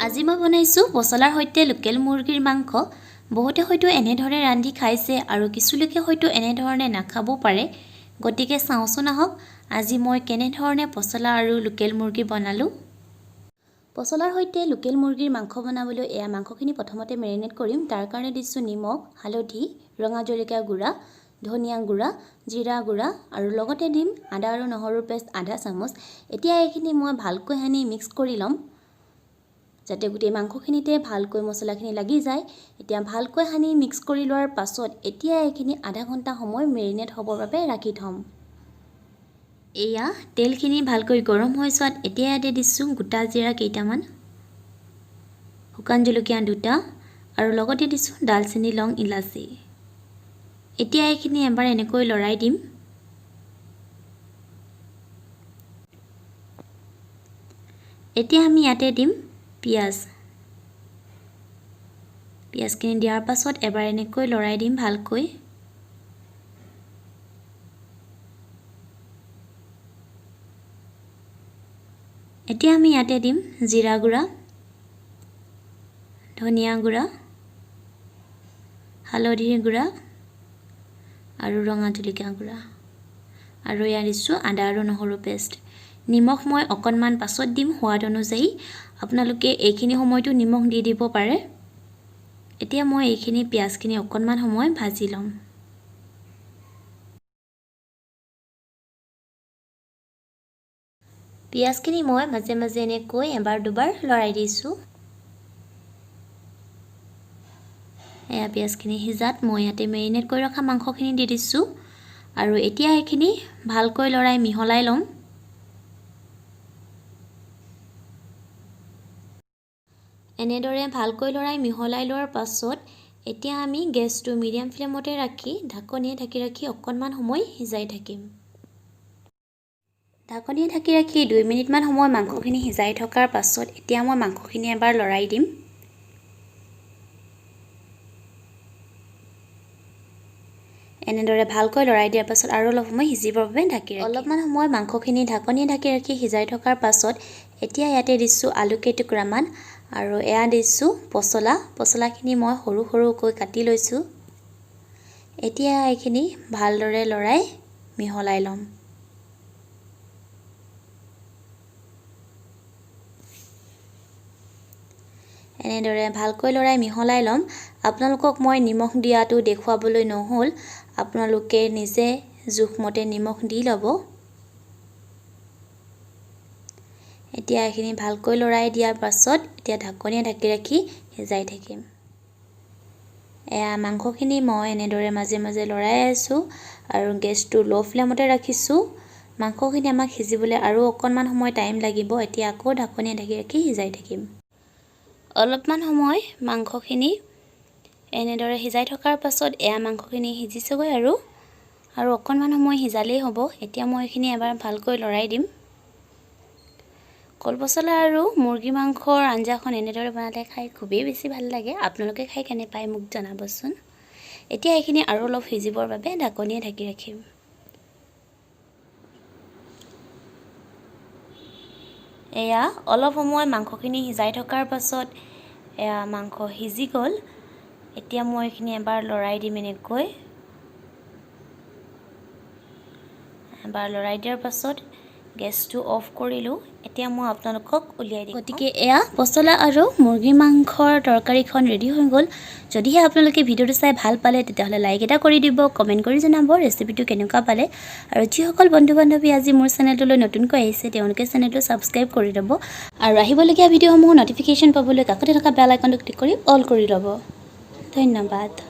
আজি মই বনাইছোঁ পচলাৰ সৈতে লোকেল মুৰ্গীৰ মাংস। বহুতে হয়তো এনেধৰণে ৰান্ধি খাইছে আৰু কিছু লোকে হয়তো এনেধৰণে নাখাবও পাৰে। গতিকে চাওঁচোন আহক আজি মই কেনেধৰণে পচলা আৰু লোকেল মুৰ্গী বনালোঁ। পচলাৰ সৈতে লোকেল মুৰ্গীৰ মাংস বনাবলৈ এয়া মাংসখিনি প্ৰথমতে মেৰিনেট কৰিম। তাৰ কাৰণে দিছোঁ নিমখ, হালধি, ৰঙা জলকীয়া গুড়া, ধনিয়া গুড়া, জিৰা গুড়া আৰু লগতে দিম আদা আৰু নহৰুৰ পেষ্ট আধা চামুচ। এতিয়া এইখিনি মই ভালকৈ সানি মিক্স কৰি ল'ম যাতে গোটেই মাংসখিনিতে ভালকৈ মছলাখিনি লাগি যায়। এতিয়া ভালকৈ সানি মিক্স কৰি লোৱাৰ পাছত এতিয়া এইখিনি আধা ঘণ্টা সময় মেৰিনেট হ'বৰ বাবে ৰাখি থ'ম। এয়া তেলখিনি ভালকৈ গৰম হৈ যোৱাত এতিয়া ইয়াতে দিছোঁ গোটা জিৰা কেইটামান, শুকান জলকীয়া দুটা আৰু লগতে দিছোঁ ডালচেনি, লং, ইলাচি। এতিয়া এইখিনি এবাৰ এনেকৈ লৰাই দিম। এতিয়া আমি ইয়াতে দিম পিঁয়াজখিনি দিয়াৰ পাছত এবাৰ এনেকৈ লৰাই দিম ভালকৈ। এতিয়া আমি ইয়াতে দিম জিৰা গুড়া, ধনিয়া গুড়া, হালধিৰ গুড়া আৰু ৰঙা জলকীয়া গুড়া আৰু ইয়াত দিছোঁ আদা আৰু নহৰু পেষ্ট। নিমখ মই অকণমান পাছত দিম সোৱাদ অনুযায়ী, আপোনালোকে এইখিনি সময়তো নিমখ দি দিব পাৰে। এতিয়া মই এইখিনি পিঁয়াজখিনি অকণমান সময় ভাজি ল'ম। পিঁয়াজখিনি মই মাজে মাজে এনেকৈ এবাৰ দুবাৰ লৰাই দিছোঁ। এয়া পিঁয়াজখিনি সিজাত মই ইয়াতে মেৰিনেট কৰি ৰখা মাংসখিনি দি দিছোঁ আৰু এতিয়া এইখিনি ভালকৈ লৰাই মিহলাই ল'ম। এনেদৰে ভালকৈ লৰাই মিহলাই লোৱাৰ পাছত এতিয়া আমি গেছটো মিডিয়াম ফ্লেমতে ৰাখি ঢাকনিয়ে ঢাকি ৰাখি অকণমান সময় সিজাই থাকিম। ঢাকনিয়ে ঢাকি ৰাখি 2 মিনিটমান সময় মাংসখিনি সিজাই থকাৰ পাছত এতিয়া মই মাংসখিনি এবাৰ লৰাই দিম। এনেদৰে ভালকৈ লৰাই দিয়াৰ পাছত আৰু অলপ সময় সিজিবৰ বাবে ঢাকি ৰাখিম। অলপমান সময় মাংসখিনি ঢাকনিয়ে ঢাকি ৰাখি সিজাই থকাৰ পাছত এতিয়া ইয়াতে দিছোঁ আলু কেইটুকুৰামান আৰু এয়া দিছোঁ পচলাখিনি মই সৰু সৰুকৈ কাটি লৈছোঁ। এতিয়া এইখিনি ভালদৰে লৰাই মিহলাই ল'ম। এনেদৰে ভালকৈ লৰাই মিহলাই ল'ম। আপোনালোকক মই নিমখ দিয়াটো দেখুৱাবলৈ নহ'ল, আপোনালোকে নিজে জোখমতে নিমখ দি ল'ব। এতিয়া এইখিনি ভালকৈ লৰাই দিয়াৰ পাছত এতিয়া ঢাকনিয়ে ঢাকি ৰাখি সিজাই থাকিম। এয়া মাংসখিনি মই এনেদৰে মাজে মাজে লৰাই আছোঁ আৰু গেছটো ল' ফ্লেমতে ৰাখিছোঁ। মাংসখিনি আমাক সিজিবলৈ আৰু অকণমান সময় টাইম লাগিব। এতিয়া আকৌ ঢাকনিয়ে ঢাকি ৰাখি সিজাই থাকিম। অলপমান সময় মাংসখিনি এনেদৰে সিজাই থকাৰ পাছত এয়া মাংসখিনি সিজিছেগৈ আৰু অকণমান সময় সিজালেই হ'ব। এতিয়া মই এইখিনি এবাৰ ভালকৈ লৰাই দিম। কল পচলা আৰু মুৰ্গী মাংসৰ আঞ্জাখন এনেদৰে বনালে খাই খুবেই বেছি ভাল লাগে। আপোনালোকে খাই কেনে পায় মোক জনাবচোন। এতিয়া এইখিনি আৰু অলপ সিজিবৰ বাবে ঢাকনিয়ে ঢাকি ৰাখিম। এয়া অলপ সময় মাংসখিনি সিজাই থকাৰ পাছত এয়া মাংস সিজি গ'ল। এতিয়া মই এইখিনি এবাৰ লৰাই দিম এনেকৈ। এবাৰ লৰাই দিয়াৰ পাছত গেছটো অফ কৰিলোঁ। এতিয়া মই আপোনালোকক উলিয়াই দিম। গতিকে এয়া পচলা আৰু মুৰ্গী মাংসৰ তৰকাৰীখন ৰেডি হৈ গ'ল। যদিহে আপোনালোকে ভিডিঅ'টো চাই ভাল পালে তেতিয়াহ'লে লাইক এটা কৰি দিব, কমেণ্ট কৰি জনাব ৰেচিপিটো কেনেকুৱা পালে। আৰু যিসকল বন্ধু বান্ধৱী আজি মোৰ চেনেলটোলৈ নতুনকৈ আহিছে তেওঁলোকে চেনেলটো ছাবস্ক্ৰাইব কৰি ল'ব আৰু আহিবলগীয়া ভিডিঅ'সমূহৰ ন'টিফিকেশ্যন পাবলৈ কাষতে থকা বেল আইকনটো ক্লিক কৰি অল কৰি ল'ব। ধন্যবাদ।